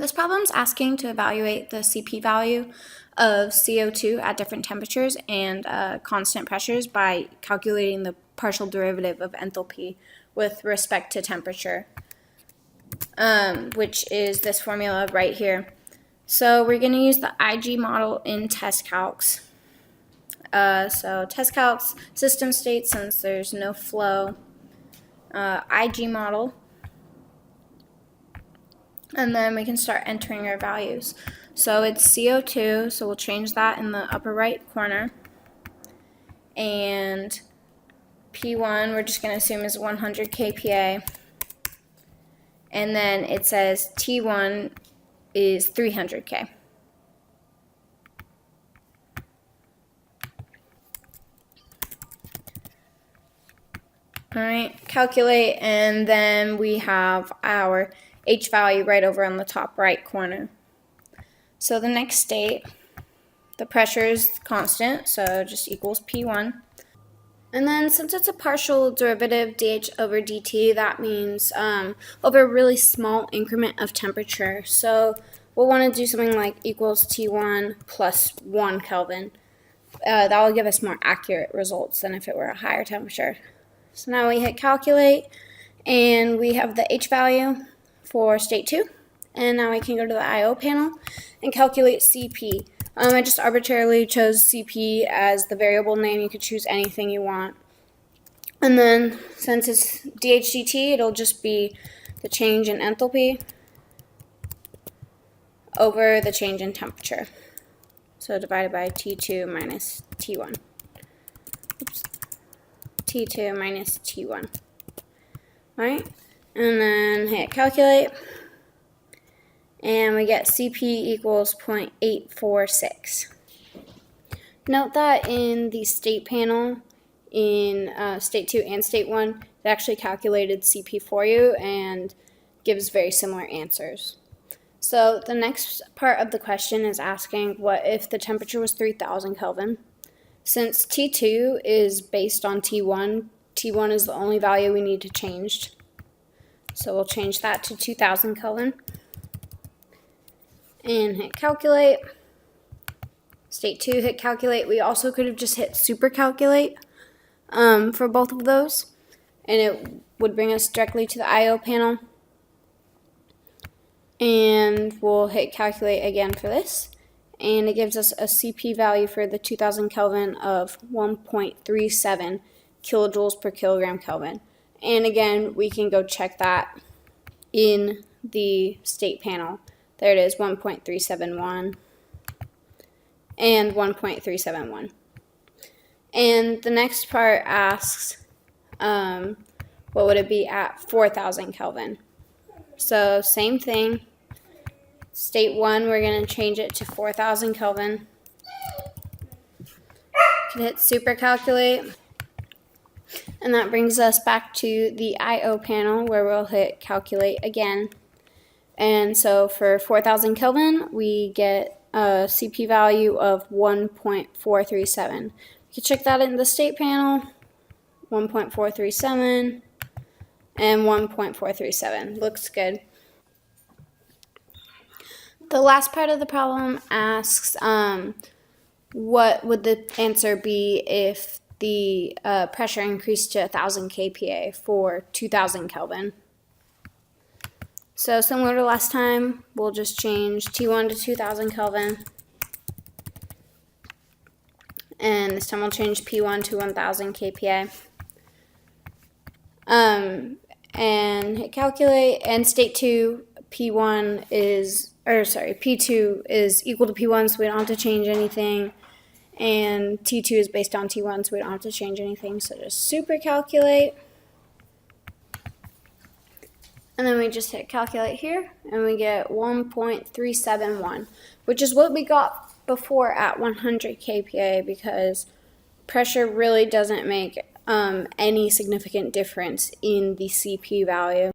This problem is asking to evaluate the CP value of CO2 at different temperatures and constant pressures by calculating the partial derivative of enthalpy with respect to temperature, which is this formula right here. So we're going to use the IG model in test calcs. So test calcs, system state, since there's no flow, IG model. And then we can start entering our values. So it's CO2, so we'll change that in the upper right corner. And P1, we're just going to assume is 100 kPa. And then it says T1 is 300 K. Alright, calculate, and then we have our H value right over on the top right corner. So the next state, the pressure is constant, so just equals P1. And then since it's a partial derivative dH over dt, that means over a really small increment of temperature. So we'll want to do something like equals T1 plus 1 Kelvin. That will give us more accurate results than if it were a higher temperature. So now we hit calculate, and we have the H value for state 2. And now we can go to the I/O panel and calculate CP. I just arbitrarily chose CP as the variable name. You could choose anything you want. And then since it's dH/dt, it'll just be the change in enthalpy over the change in temperature. So divided by T2 minus T1. Oops. T2 minus T1. Alright, and then hit calculate, and we get CP equals 0.846. Note that in the state panel, in state 2 and state 1, it actually calculated CP for you and gives very similar answers. So the next part of the question is asking, what if the temperature was 3000 Kelvin? Since T2 is based on T1, T1 is the only value we need to change. So we'll change that to 2000 Kelvin. And hit calculate. State 2, hit calculate. We also could have just hit super calculate for both of those. And it would bring us directly to the I/O panel. And we'll hit calculate again for this. And it gives us a CP value for the 2000 Kelvin of 1.37 kilojoules per kilogram Kelvin. And again, we can go check that in the state panel. There it is, 1.371 and 1.371. And the next part asks, what would it be at 4000 Kelvin? So same thing. State 1, we're going to change it to 4000 Kelvin. Can hit super calculate. And that brings us back to the I/O panel where we'll hit calculate again. And so for 4000 Kelvin, we get a CP value of 1.437. We can check that in the state panel. 1.437 and 1.437. Looks good. The last part of the problem asks, what would the answer be if the pressure increased to 1000 kPa for 2000 Kelvin? So similar to last time, we'll just change T1 to 2000 Kelvin. And this time we'll change P1 to 1000 kPa. And hit calculate, and state 2, P2 is equal to P1, so we don't have to change anything. And T2 is based on T1, so we don't have to change anything. So just super calculate. And then we just hit calculate here, and we get 1.371, which is what we got before at 100 kPa, because pressure really doesn't make any significant difference in the CP value.